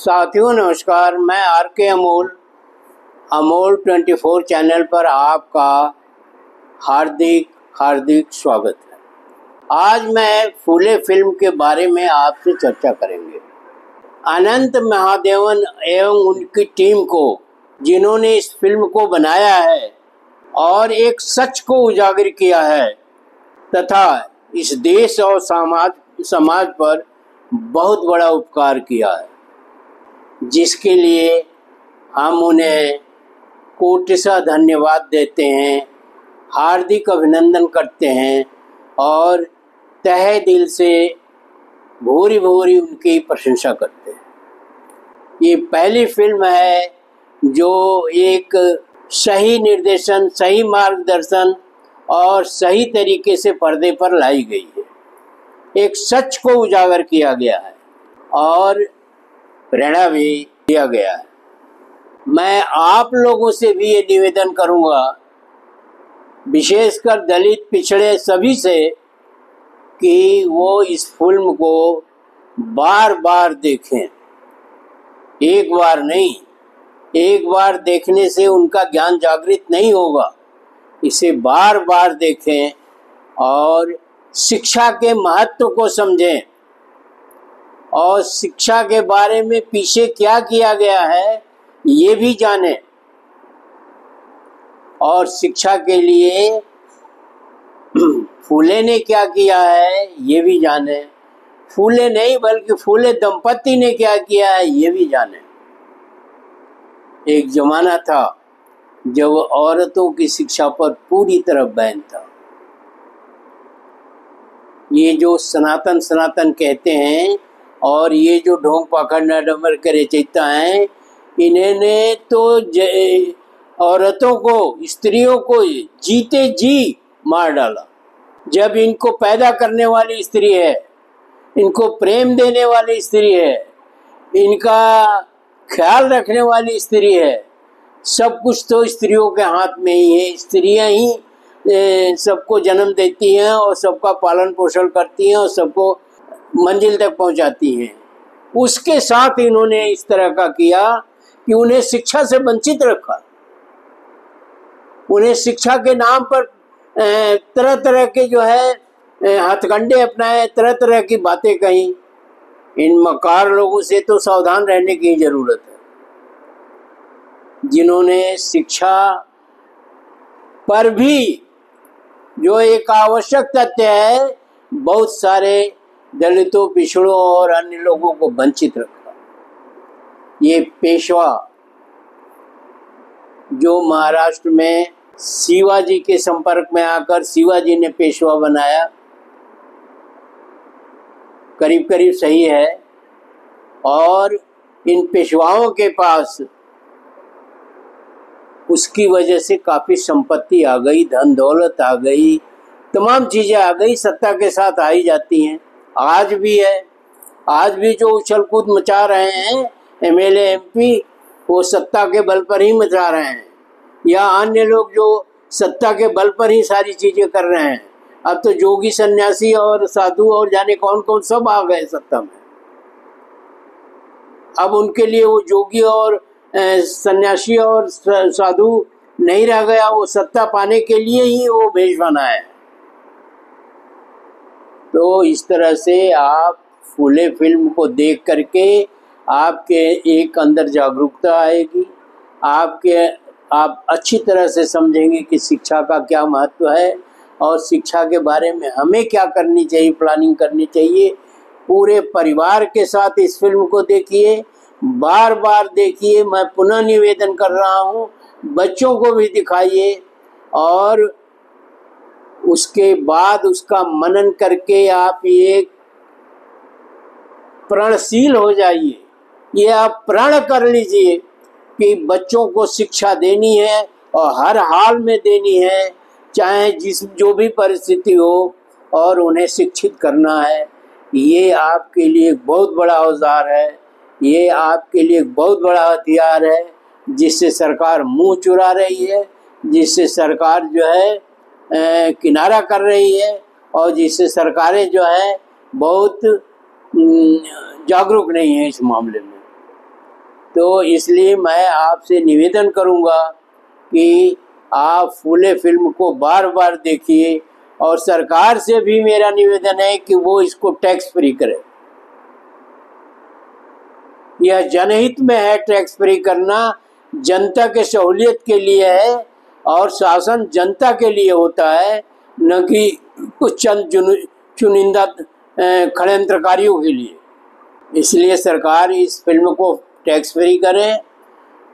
साथियों नमस्कार। मैं आर के अमोल अमोल 24 चैनल पर आपका हार्दिक हार्दिक स्वागत है। आज मैं फूले फिल्म के बारे में आपसे चर्चा करेंगे। अनंत महादेवन एवं उनकी टीम को, जिन्होंने इस फिल्म को बनाया है और एक सच को उजागर किया है तथा इस देश और समाज पर बहुत बड़ा उपकार किया है, जिसके लिए हम उन्हें कोटिशा धन्यवाद देते हैं, हार्दिक अभिनंदन करते हैं और तहे दिल से भूरी भूरी उनकी प्रशंसा करते हैं। ये पहली फिल्म है जो एक सही निर्देशन, सही मार्गदर्शन और सही तरीके से पर्दे पर लाई गई है। एक सच को उजागर किया गया है और प्रेरणा भी दिया गया है। मैं आप लोगों से भी ये निवेदन करूंगा, विशेषकर दलित पिछड़े सभी से, कि वो इस फिल्म को बार बार देखें। एक बार नहीं, एक बार देखने से उनका ज्ञान जागृत नहीं होगा। इसे बार बार देखें और शिक्षा के महत्व को समझें और शिक्षा के बारे में पीछे क्या किया गया है ये भी जानें और शिक्षा के लिए फूले ने क्या किया है ये भी जानें। फूले नहीं बल्कि फूले दंपति ने क्या किया है ये भी जानें। एक जमाना था जब औरतों की शिक्षा पर पूरी तरह बैन था। ये जो सनातन सनातन कहते हैं और ये जो ढोंग पाखंड नडम्बर के रचयिता हैं, इन्होंने तो औरतों को, स्त्रियों को जीते जी मार डाला। जब इनको पैदा करने वाली स्त्री है, इनको प्रेम देने वाली स्त्री है, इनका ख्याल रखने वाली स्त्री है, सब कुछ तो स्त्रियों के हाथ में ही है। स्त्रियां ही सबको जन्म देती हैं और सबका पालन पोषण करती हैं और सबको मंजिल तक पहुंचाती हैं। उसके साथ इन्होंने इस तरह का किया कि उन्हें शिक्षा से वंचित रखा। उन्हें शिक्षा के नाम पर तरह तरह के जो है हथकंडे अपनाए, तरह तरह की बातें कही। इन मकार लोगों से तो सावधान रहने की जरूरत है, जिन्होंने शिक्षा पर भी, जो एक आवश्यक तथ्य है, बहुत सारे दलितों, पिछड़ों और अन्य लोगों को वंचित रखा। ये पेशवा जो महाराष्ट्र में शिवाजी के संपर्क में आकर शिवाजी ने पेशवा बनाया, करीब करीब सही है। और इन पेशवाओं के पास उसकी वजह से काफ़ी संपत्ति आ गई, धन दौलत आ गई, तमाम चीज़ें आ गई, सत्ता के साथ आई जाती हैं। आज भी है, आज भी जो उछल कूद मचा रहे हैं एमएलए एमपी, वो सत्ता के बल पर ही मचा रहे हैं, या अन्य लोग जो सत्ता के बल पर ही सारी चीज़ें कर रहे हैं। अब तो जोगी सन्यासी और साधु और जाने कौन कौन सब आ गए सत्ता में। अब उनके लिए वो जोगी और सन्यासी और साधु नहीं रह गया, वो सत्ता पाने के लिए ही वो भेष बना है। तो इस तरह से आप फूले फिल्म को देख करके आपके एक अंदर जागरूकता आएगी, आप अच्छी तरह से समझेंगे कि शिक्षा का क्या महत्व है और शिक्षा के बारे में हमें क्या करनी चाहिए, प्लानिंग करनी चाहिए। पूरे परिवार के साथ इस फिल्म को देखिए, बार बार देखिए। मैं पुनः निवेदन कर रहा हूँ, बच्चों को भी दिखाइए और उसके बाद उसका मनन करके आप ये प्रणशील हो जाइए। ये आप प्रण कर लीजिए कि बच्चों को शिक्षा देनी है और हर हाल में देनी है, चाहे जो भी परिस्थिति हो, और उन्हें शिक्षित करना है। ये आपके लिए एक बहुत बड़ा औजार है, ये आपके लिए एक बहुत बड़ा हथियार है, जिससे सरकार मुंह चुरा रही है, जिससे सरकार जो है किनारा कर रही है और जिससे सरकारें जो है बहुत जागरूक नहीं है इस मामले में। तो इसलिए मैं आपसे निवेदन करूंगा कि आप फूले फिल्म को बार बार देखिए, और सरकार से भी मेरा निवेदन है कि वो इसको टैक्स फ्री करे। यह जनहित में है, टैक्स फ्री करना जनता के सहूलियत के लिए है, और शासन जनता के लिए होता है, न कि कुछ चंद चुनिंदा षड्यंत्रकारियों के लिए। इसलिए सरकार इस फिल्म को टैक्स फ्री करे।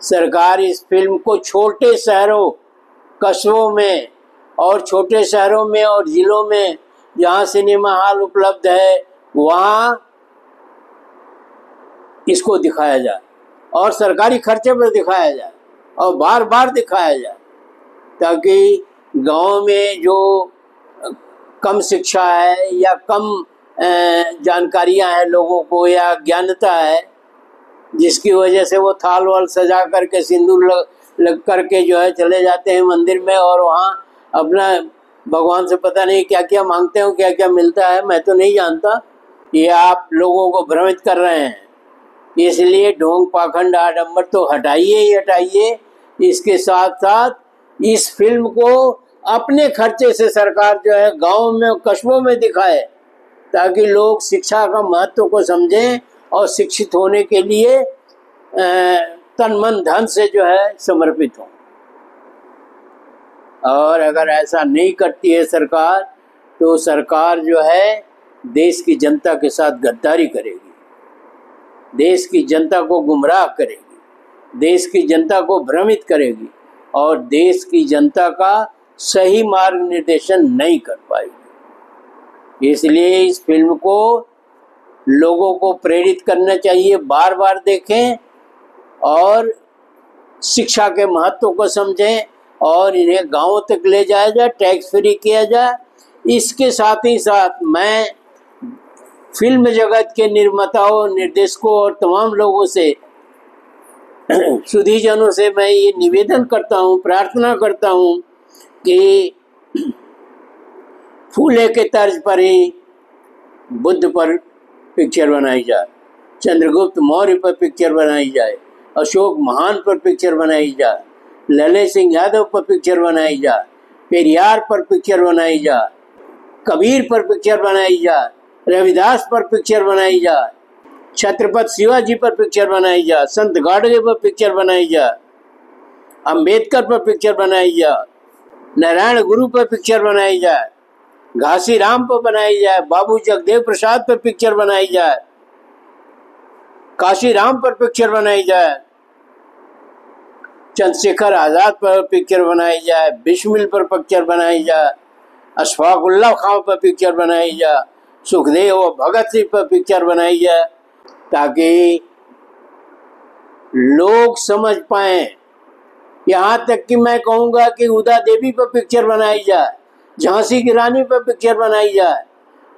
सरकार इस फिल्म को छोटे शहरों, कस्बों में और छोटे शहरों में और ज़िलों में जहाँ सिनेमा हॉल उपलब्ध है वहाँ इसको दिखाया जाए, और सरकारी खर्चे पर दिखाया जाए, और बार बार दिखाया जाए, ताकि गांव में जो कम शिक्षा है या कम जानकारियां हैं लोगों को या ज्ञानता है, जिसकी वजह से वो थाल वाल सजा करके सिंदूर लग करके जो है चले जाते हैं मंदिर में, और वहाँ अपना भगवान से पता नहीं क्या क्या मांगते हो, क्या क्या मिलता है, मैं तो नहीं जानता। ये आप लोगों को भ्रमित कर रहे हैं। इसलिए ढोंग पाखंड आडंबर तो हटाइए ही हटाइए। इसके साथ साथ इस फिल्म को अपने खर्चे से सरकार जो है गाँव में कस्बों में दिखाए, ताकि लोग शिक्षा का महत्व को समझें और शिक्षित होने के लिए तन मन धन से जो है समर्पित हों। और अगर ऐसा नहीं करती है सरकार, तो सरकार जो है देश की जनता के साथ गद्दारी करेगी, देश की जनता को गुमराह करेगी, देश की जनता को भ्रमित करेगी, और देश की जनता का सही मार्ग निर्देशन नहीं कर पाएगी। इसलिए इस फिल्म को लोगों को प्रेरित करना चाहिए, बार बार देखें और शिक्षा के महत्व को समझें, और इन्हें गांवों तक ले जाया जाए, टैक्स फ्री किया जाए। इसके साथ ही साथ मैं फिल्म जगत के निर्माताओं, निर्देशकों और तमाम लोगों से, सुधीजनों से मैं ये निवेदन करता हूँ, प्रार्थना करता हूँ कि फूले के तर्ज पर ही बुद्ध पर पिक्चर बनाई जाए, चंद्रगुप्त मौर्य पर पिक्चर बनाई जाए, अशोक महान पर पिक्चर बनाई जाए, ललित सिंह यादव पर पिक्चर बनाई जाए, पेरियार पर पिक्चर बनाई जाए, कबीर पर पिक्चर बनाई जाए, रविदास पर पिक्चर बनाई जाए, छत्रपति शिवाजी पर पिक्चर बनाई जाए, संत गाडगे पर पिक्चर बनाई जाए, अंबेडकर पर पिक्चर बनाई जाए, नारायण गुरु पर पिक्चर बनाई जाए, घासी राम पर बनाई जाए, बाबू जगदेव प्रसाद पर पिक्चर बनाई जाए, काशी राम पर पिक्चर बनाई जाए, चंद्रशेखर आजाद पर पिक्चर बनाई जाए, बिस्मिल पर पिक्चर बनाई जाए, अशफाक उल्लाह खां पर पिक्चर बनाई जाए, सुखदेव और भगत सिंह पर पिक्चर बनाई जाए, ताकि लोग समझ पाएं। यहाँ तक कि मैं कहूँगा कि उदा देवी पर पिक्चर बनाई जाए, झांसी की रानी पर पिक्चर बनाई जाए,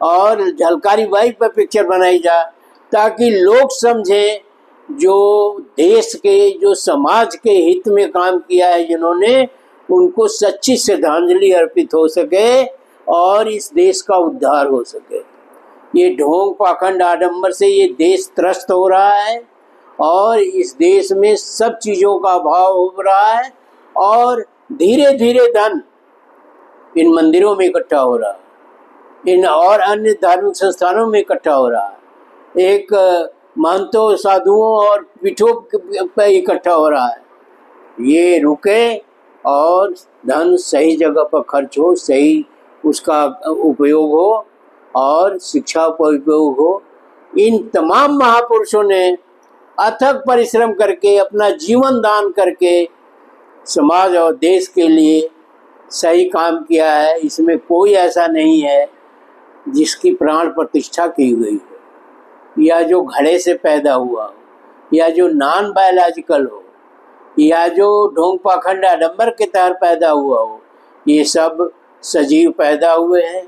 और झलकारी बाई पर पिक्चर बनाई जाए, ताकि लोग समझें जो देश के, जो समाज के हित में काम किया है जिन्होंने, उनको सच्ची श्रद्धांजलि अर्पित हो सके और इस देश का उद्धार हो सके। ये ढोंग पाखंड आडंबर से ये देश त्रस्त हो रहा है, और इस देश में सब चीज़ों का अभाव हो रहा है, और धीरे धीरे धन इन मंदिरों में इकट्ठा हो रहा है, इन और अन्य धार्मिक संस्थानों में इकट्ठा हो रहा है, एक महंतों, साधुओं और पीठों पर इकट्ठा हो रहा है। ये रुके और धन सही जगह पर खर्च हो, सही उसका उपयोग हो, और शिक्षा का उपयोग हो। इन तमाम महापुरुषों ने अथक परिश्रम करके, अपना जीवन दान करके समाज और देश के लिए सही काम किया है। इसमें कोई ऐसा नहीं है जिसकी प्राण प्रतिष्ठा की गई हो, या जो घड़े से पैदा हुआ हो, या जो नॉन बायोलॉजिकल हो, या जो ढोंग पाखंड आडंबर के तहत पैदा हुआ हो। ये सब सजीव पैदा हुए हैं,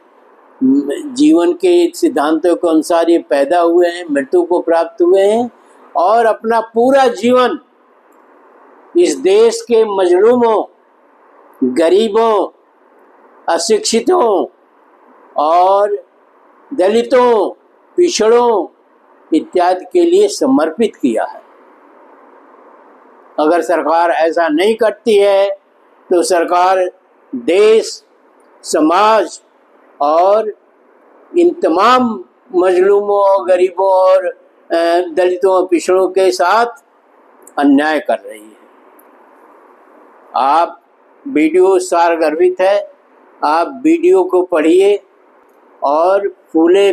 जीवन के सिद्धांतों के अनुसार ये पैदा हुए हैं, मृत्यु को प्राप्त हुए हैं, और अपना पूरा जीवन इस देश के मजलूमों, गरीबों, अशिक्षितों और दलितों, पिछड़ों इत्यादि के लिए समर्पित किया है। अगर सरकार ऐसा नहीं करती है तो सरकार देश, समाज और इन तमाम मजलूमों, गरीबों और दलितों, पिछड़ों के साथ अन्याय कर रही है। आप वीडियो सारगर्भित है, आप वीडियो को पढ़िए और फूले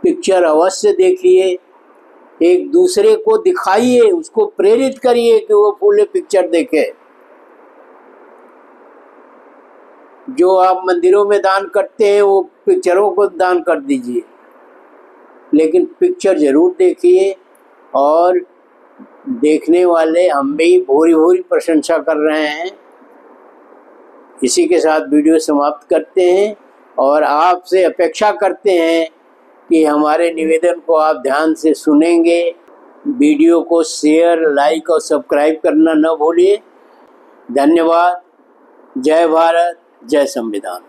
पिक्चर अवश्य देखिए, एक दूसरे को दिखाइए, उसको प्रेरित करिए कि वो फूले पिक्चर देखे। जो आप मंदिरों में दान करते हैं वो पिक्चरों को दान कर दीजिए, लेकिन पिक्चर जरूर देखिए। और देखने वाले हम भी भूरी भूरी प्रशंसा कर रहे हैं। इसी के साथ वीडियो समाप्त करते हैं और आपसे अपेक्षा करते हैं कि हमारे निवेदन को आप ध्यान से सुनेंगे। वीडियो को शेयर, लाइक और सब्सक्राइब करना न भूलिए। धन्यवाद। जय भारत, जय संविधान।